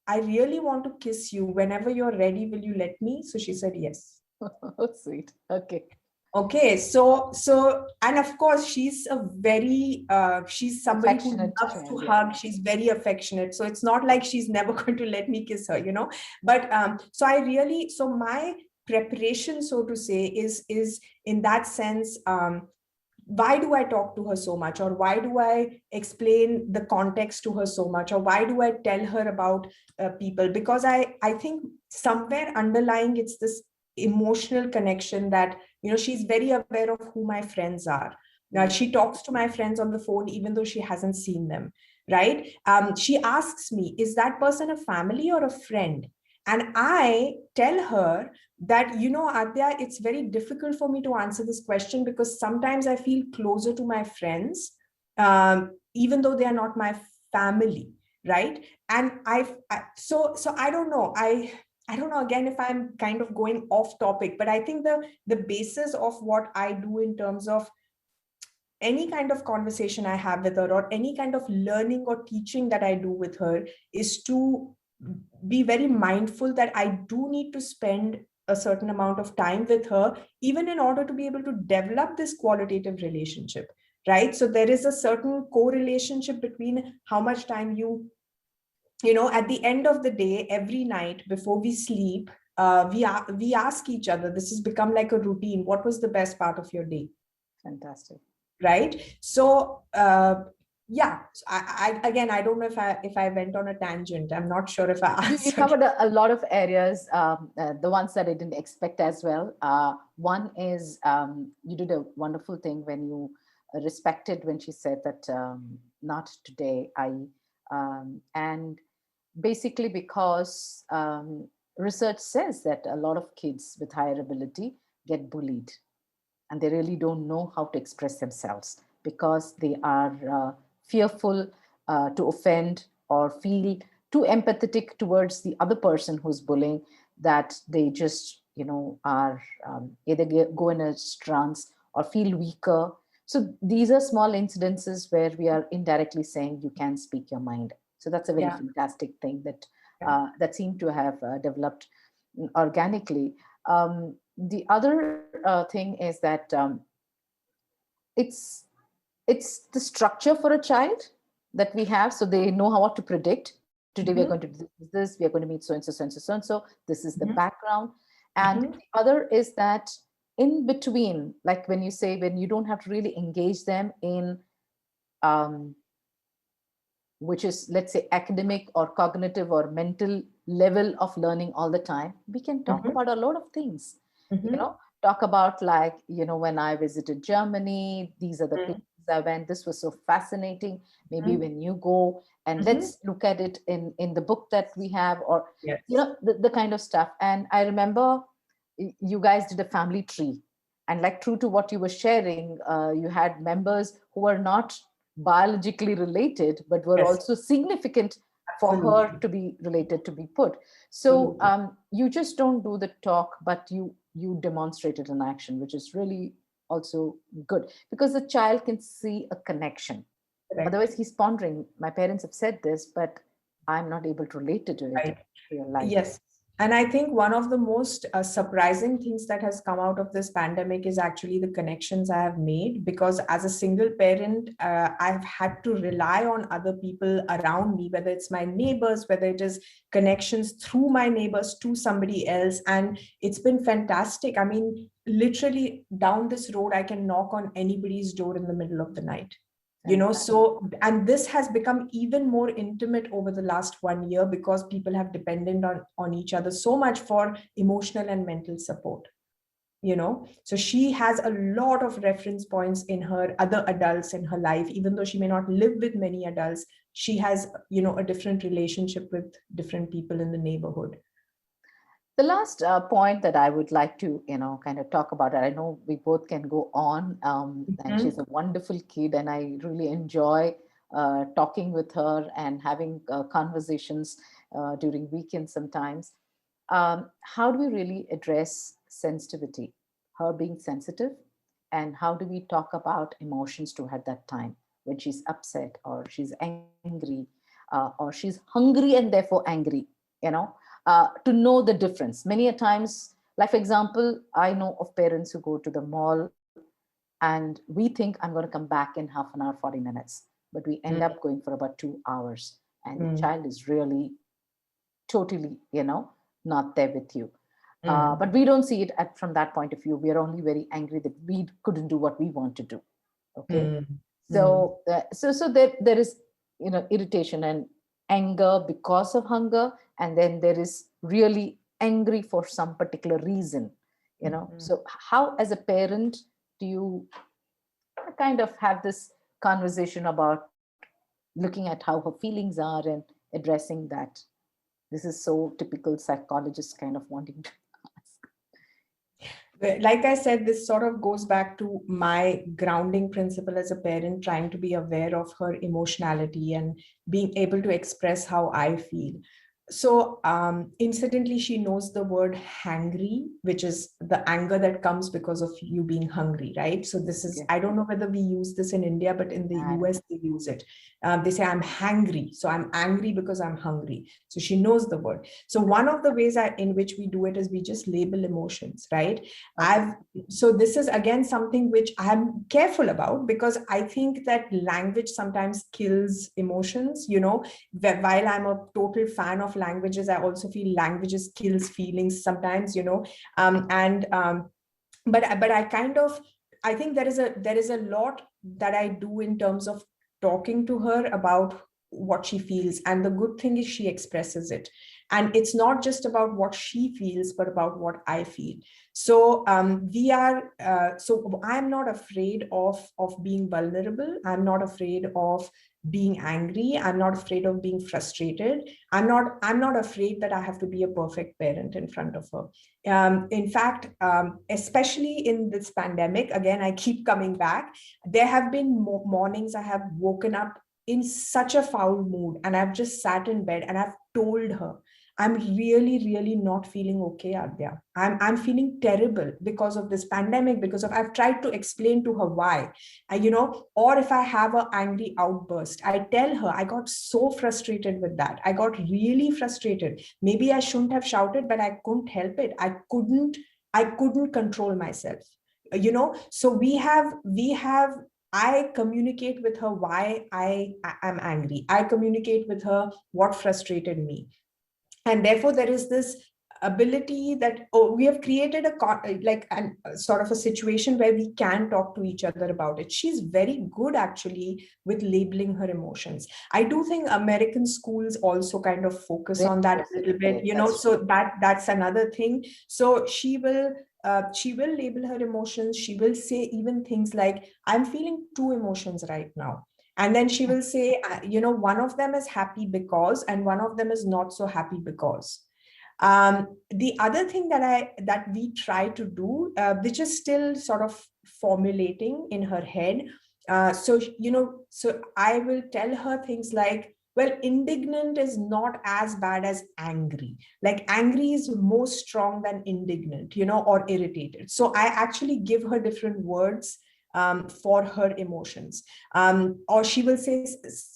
I really want to kiss you. Whenever you're ready, will you let me? So she said, yes. Oh, sweet. Okay. So, and of course, she's she's somebody who loves to hug. She's very affectionate. So it's not like she's never going to let me kiss her, But so my preparation, so to say, is in that sense, why do I talk to her so much, or why do I explain the context to her so much, or why do I tell her about people? Because I think somewhere underlying, it's this emotional connection that, she's very aware of who my friends are. Now, she talks to my friends on the phone, even though she hasn't seen them, right? She asks me, is that person a family or a friend? And I tell her that, Adya, it's very difficult for me to answer this question because sometimes I feel closer to my friends, even though they are not my family, right? And so I don't know. I don't know, again, if I'm kind of going off topic, but I think the basis of what I do in terms of any kind of conversation I have with her, or any kind of learning or teaching that I do with her, is to be very mindful that I do need to spend a certain amount of time with her, even in order to be able to develop this qualitative relationship, right? So there is a certain correlationship between how much time at the end of the day, every night before we sleep, we ask each other, this has become like a routine, what was the best part of your day? Fantastic. Right? So Yeah. So again, I don't know if I went on a tangent. I'm not sure if I You answered. covered a lot of areas, the ones that I didn't expect as well. One is you did a wonderful thing when you respected when she said that not today, and basically because research says that a lot of kids with higher ability get bullied and they really don't know how to express themselves because they are fearful to offend or feel too empathetic towards the other person who's bullying, that they just are either go in a trance or feel weaker. So these are small incidences where we are indirectly saying you can speak your mind. So that's a very Yeah. fantastic thing that Yeah. that seemed to have developed organically. The other thing is that it's it's the structure for a child that we have, so they know how to predict. Today we are Mm-hmm. going to do this, we are going to meet so and so, so and so, so and so. This is the Mm-hmm. background. And Mm-hmm. the other is that in between, like when you say when you don't have to really engage them in um, which is, let's say, academic or cognitive or mental level of learning all the time, we can talk Mm-hmm. about a lot of things. Mm-hmm. Talk about, like, when I visited Germany, these are the places I went, this was so fascinating. Maybe when you go, and Mm-hmm. let's look at it in the book that we have, or Yes. the kind of stuff. And I remember you guys did a family tree, and like true to what you were sharing, you had members who were not biologically related but were Yes. also significant for her Absolutely. to be related, to be put. So Absolutely. you just don't do the talk, but you demonstrate it in action, which is really also good, because the child can see a connection. Correct. Otherwise he's pondering, my parents have said this, but I'm not able to relate to it Right. in real life. Yes. And I think one of the most surprising things that has come out of this pandemic is actually the connections I have made, because as a single parent, I've had to rely on other people around me, whether it's my neighbors, whether it is connections through my neighbors to somebody else. And it's been fantastic. I mean, literally down this road, I can knock on anybody's door in the middle of the night. Fantastic. So, and this has become even more intimate over the last 1 year, because people have depended on each other so much for emotional and mental support. So she has a lot of reference points in her other adults in her life. Even though she may not live with many adults, she has a different relationship with different people in the neighborhood. The last point that I would like to, kind of talk about, I know we both can go on, and she's Mhm. a wonderful kid, and I really enjoy talking with her and having conversations during weekends sometimes. How do we really address sensitivity, her being sensitive, and how do we talk about emotions to her at that time when she's upset or she's angry or she's hungry and therefore angry, you know? To know the difference. Many a times, like for example, I know of parents who go to the mall and we think I'm going to come back in half an hour, 40 minutes, but we end up going for about 2 hours, and the Mm, child is really totally, not there with you. mm, But we don't see it from that point of view. We are only very angry that we couldn't do what we want to do. Okay, mm, mm, so there is irritation and anger because of hunger, and then there is really angry for some particular reason. mm. So how, as a parent, do you kind of have this conversation about looking at how her feelings are and addressing that? This is so typical psychologist kind of wanting to ask. Like I said, this sort of goes back to my grounding principle as a parent, trying to be aware of her emotionality and being able to express how I feel. So, incidentally, she knows the word hangry, which is the anger that comes because of you being hungry, right? So, this is, Okay. I don't know whether we use this in India, but in the I US, they use it. They say, I'm hangry. So, I'm angry because I'm hungry. So, she knows the word. So, one of the ways in which we do it is we just label emotions, right? Okay. I've so this is again something which I'm careful about, because I think that language sometimes kills emotions. While I'm a total fan of languages, I also feel languages kills feelings sometimes. And but I kind of, I think there is a lot that I do in terms of talking to her about what she feels. And the good thing is she expresses it. And it's not just about what she feels, but about what I feel. So so I'm not afraid of being vulnerable. I'm not afraid of being angry. I'm not afraid of being frustrated. I'm not afraid that I have to be a perfect parent in front of her. In fact, especially in this pandemic, again, I keep coming back. There have been mornings I have woken up in such a foul mood, and I've just sat in bed and I've told her, I'm really, really not feeling okay, Adya. I'm feeling terrible because of this pandemic, because of, I've tried to explain to her why. Or if I have an angry outburst, I tell her I got so frustrated with that. I got really frustrated. Maybe I shouldn't have shouted, but I couldn't help it. I couldn't control myself. So we have I communicate with her why I am angry. I communicate with her what frustrated me. And therefore there is this ability that, we have created a sort of a situation where we can talk to each other about it. She's very good actually with labeling her emotions. I do think American schools also kind of focus Very on that a little bit, correct. That's so that's another thing. So she will label her emotions. She will say even things like, I'm feeling two emotions right now. And then she will say, one of them is happy because, and one of them is not so happy because. The other thing that we try to do, which is still sort of formulating in her head. So I will tell her things like, well, indignant is not as bad as angry. Like angry is more strong than indignant, or irritated. So I actually give her different words for her emotions. Or she will say,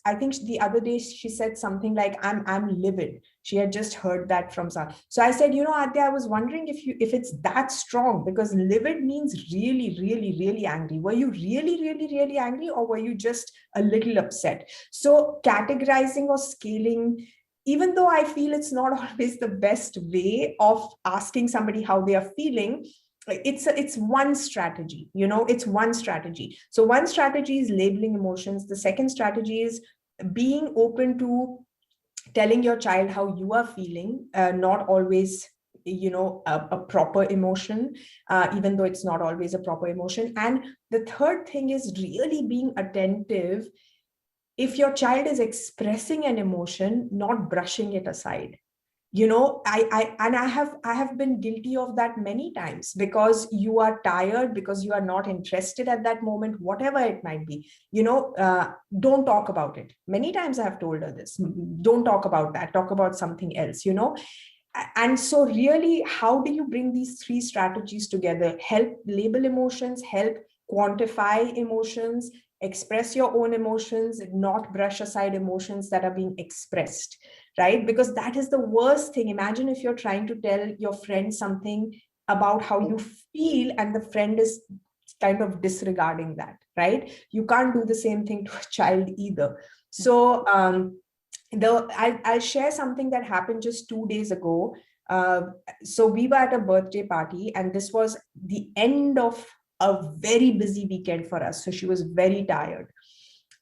I think the other day she said something like, I'm livid. She had just heard that from some. So I said, Adya, I was wondering if it's that strong, because livid means really, really, really angry. Were you really, really, really angry, or were you just a little upset? So categorizing or scaling, even though I feel it's not always the best way of asking somebody how they are feeling, it's one strategy. It's one strategy. So one strategy is labeling emotions. The second strategy is being open to telling your child how you are feeling, not always a proper emotion, even though it's not always a proper emotion. And the third thing is really being attentive if your child is expressing an emotion, not brushing it aside. I have been guilty of that many times, because you are tired, because you are not interested at that moment, whatever it might be. Don't talk about it. Many times I have told her this, don't talk about that, talk about something else. And so really, how do you bring these three strategies together? Help label emotions, help quantify emotions, express your own emotions, not brush aside emotions that are being expressed, right? Because that is the worst thing. Imagine if you're trying to tell your friend something about how you feel, and the friend is kind of disregarding that, right? You can't do the same thing to a child either. So I'll share something that happened just 2 days ago. Uh, so we were at a birthday party, and this was the end of a very busy weekend for us. So she was very tired.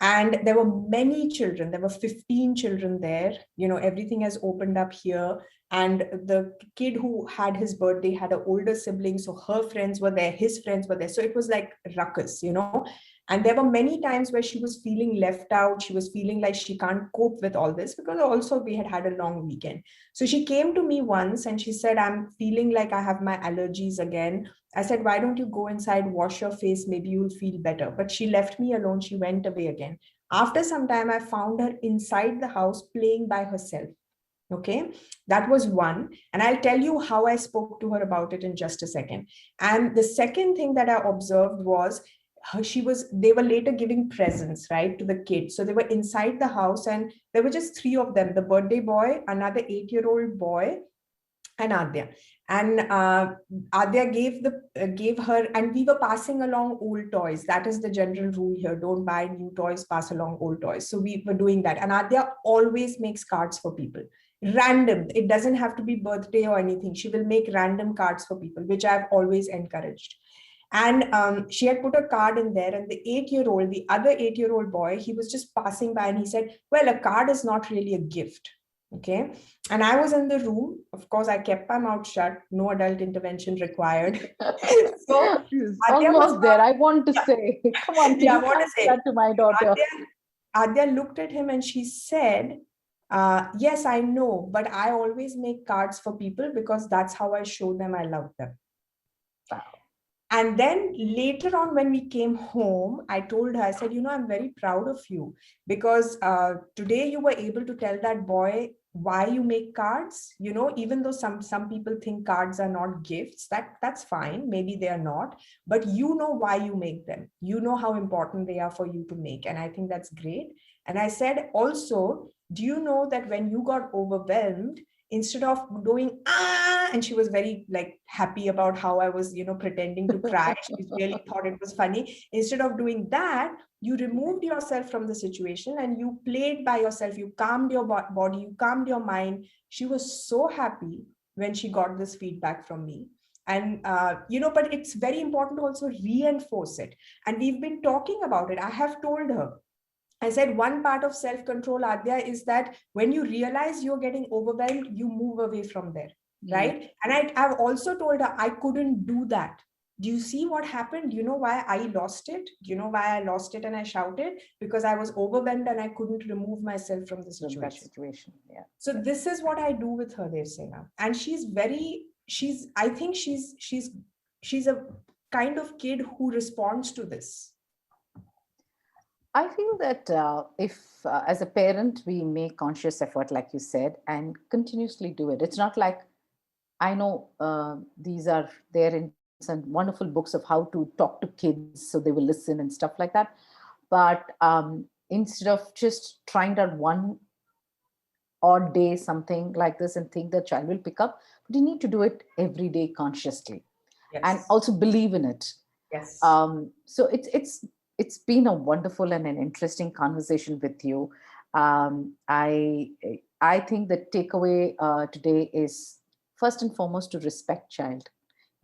And there were many children. There were 15 children there. Everything has opened up here. And the kid who had his birthday had an older sibling. So her friends were there, his friends were there. So it was like ruckus. And there were many times where she was feeling left out. She was feeling like she can't cope with all this, because also we had a long weekend. So she came to me once and she said, I'm feeling like I have my allergies again. I said, why don't you go inside, wash your face? Maybe you'll feel better. But she left me alone. She went away again. After some time, I found her inside the house playing by herself. Okay, that was one. And I'll tell you how I spoke to her about it in just a second. And the second thing that I observed was, they were later giving presents, right, to the kids. So they were inside the house, and there were just three of them: the birthday boy, another 8-year-old boy, and Adya. And Adya gave her, and we were passing along old toys. That is the general rule here: don't buy new toys, pass along old toys. So we were doing that. And Adya always makes cards for people, random. It doesn't have to be birthday or anything. She will make random cards for people, which I've always encouraged. And she had put a card in there, and the other 8-year-old boy, he was just passing by and he said, well, a card is not really a gift. Okay. And I was in the room. Of course, I kept my mouth shut, no adult intervention required. So She's Adya was almost there. I want to say, come on, yeah, I you want to can't say, start to my daughter. Adya looked at him and she said, yes, I know, but I always make cards for people because that's how I show them I love them. Wow. And then later on, when we came home, I told her, I said, I'm very proud of you because today you were able to tell that boy why you make cards. Even though some people think cards are not gifts, that's fine. Maybe they are not, but you know why you make them. You know how important they are for you to make. And I think that's great. And I said, also, do you know that when you got overwhelmed, instead of doing and she was very happy about how I was pretending to cry, she really thought it was funny. Instead of doing that, you removed yourself from the situation and you played by yourself. You calmed your body, you calmed your mind. She was so happy when she got this feedback from me. And but it's very important to also reinforce it, and we've been talking about it. I have told her, I said, one part of self-control, Adya, is that when you realize you're getting overwhelmed, you move away from there, right? And I've also told her I couldn't do that. Do you see what happened? Do you know why I lost it? Do you know why I lost it and I shouted? Because I was overwhelmed and I couldn't remove myself from the situation. That situation, yeah. So this is what I do with her, Devasena. And I think she's a kind of kid who responds to this. I feel that if, as a parent, we make conscious effort, like you said, and continuously do it, it's not like, I know these are there in some wonderful books of how to talk to kids so they will listen and stuff like that. But instead of just trying that one odd day, something like this, and think the child will pick up, but you need to do it every day consciously, and also believe in it. Yes. So it's been a wonderful and an interesting conversation with you. I think the takeaway today is, first and foremost, to respect child.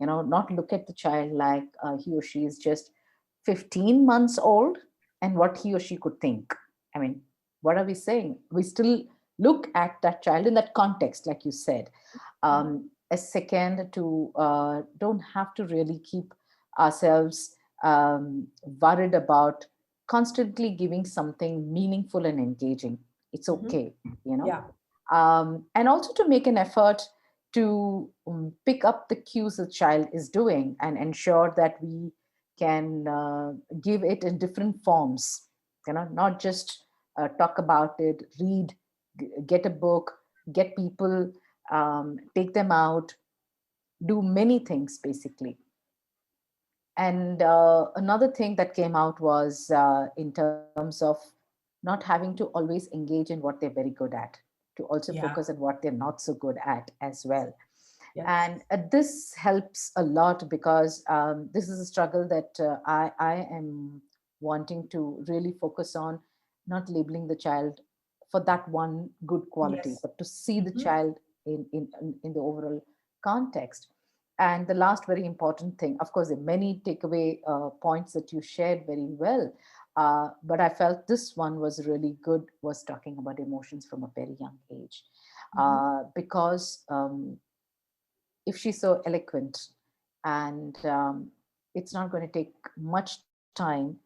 Not look at the child like he or she is just 15 months old and what he or she could think. I mean, what are we saying? We still look at that child in that context, like you said. A second, to don't have to really keep ourselves worried about constantly giving something meaningful and engaging. It's okay, Yeah. And also to make an effort to pick up the cues the child is doing and ensure that we can give it in different forms, not just talk about it, read, get a book, get people, take them out, do many things basically. And another thing that came out was in terms of not having to always engage in what they're very good at, to also focus on what they're not so good at as well. Yes. And this helps a lot because this is a struggle that I am wanting to really focus on, not labeling the child for that one good quality, but to see the child in the overall context. And the last very important thing, of course, there are many takeaway points that you shared very well, but I felt this one was really good, was talking about emotions from a very young age. Because if she's so eloquent, and it's not going to take much time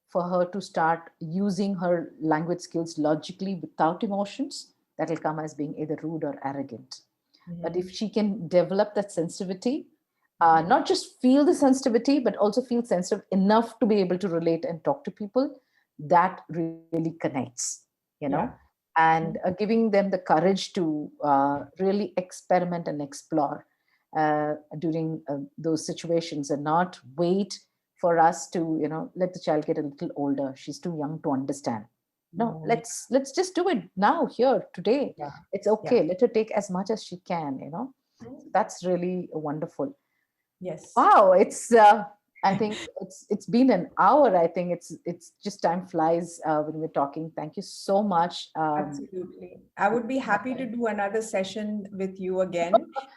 for her to start using her language skills logically without emotions, that will come as being either rude or arrogant. But if she can develop that sensitivity, not just feel the sensitivity, but also feel sensitive enough to be able to relate and talk to people, that really connects. And giving them the courage to really experiment and explore during those situations, and not wait for us to let the child get a little older. She's too young to understand. No, let's just do it now, here, today. It's okay. Let her take as much as she can. So that's really wonderful. Yes. Wow, it's I think it's been an hour. I think it's just time flies when we're talking. Thank you so much. Absolutely. I would be happy to do another session with you again.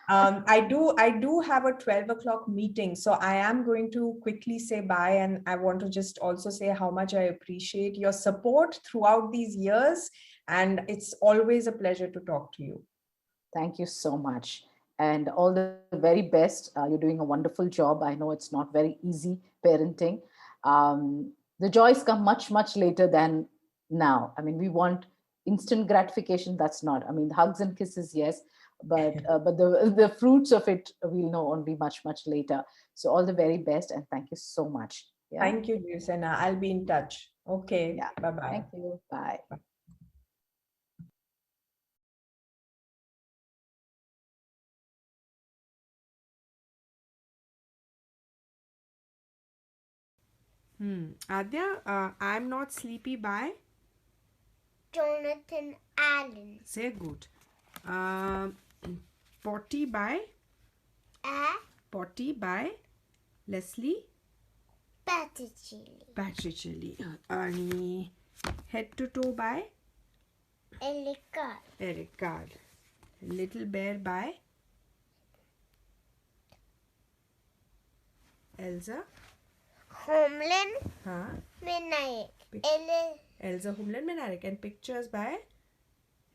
I do have a 12 o'clock meeting, so I am going to quickly say bye. And I want to just also say how much I appreciate your support throughout these years. And it's always a pleasure to talk to you. Thank you so much. And all the very best. You're doing a wonderful job. I know it's not very easy parenting. The joys come much, much later than now. I mean, we want instant gratification. That's not. I mean, hugs and kisses, yes, but the fruits of it we'll know only much, much later. So all the very best, and thank you so much. Yeah, Thank you, Devasena. I'll be in touch. Okay. yeah. Bye-bye. Thank you. Bye. Adya, I'm not sleepy by. Jonathan Allen. Say good. Um, Potty by. A. Potty by Leslie Patticelli. Patricelli. आणि Head to toe by Elika. Eric Card. Little Bear by Elsa. Homeland Huh? Minayak. Pic- Elsa Homeland Menarik. And pictures by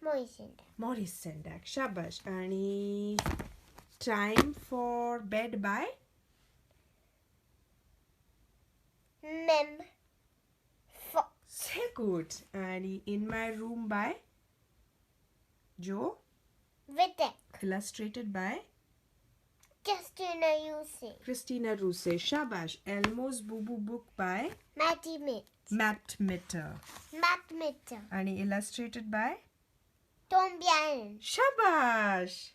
Moisinda. Maurice Sendak. Shabash. आणि Time for Bed by Mem Fox. Say good. आणि In My Room by Joe. Vitek. Illustrated by Justina Yuse. Christina Ruse. Shabash. Elmo's Boo Boo Book by Matty Mitt. Matt Mitter. Matt Mitter. आणि illustrated by Tom Byannon. Shabash.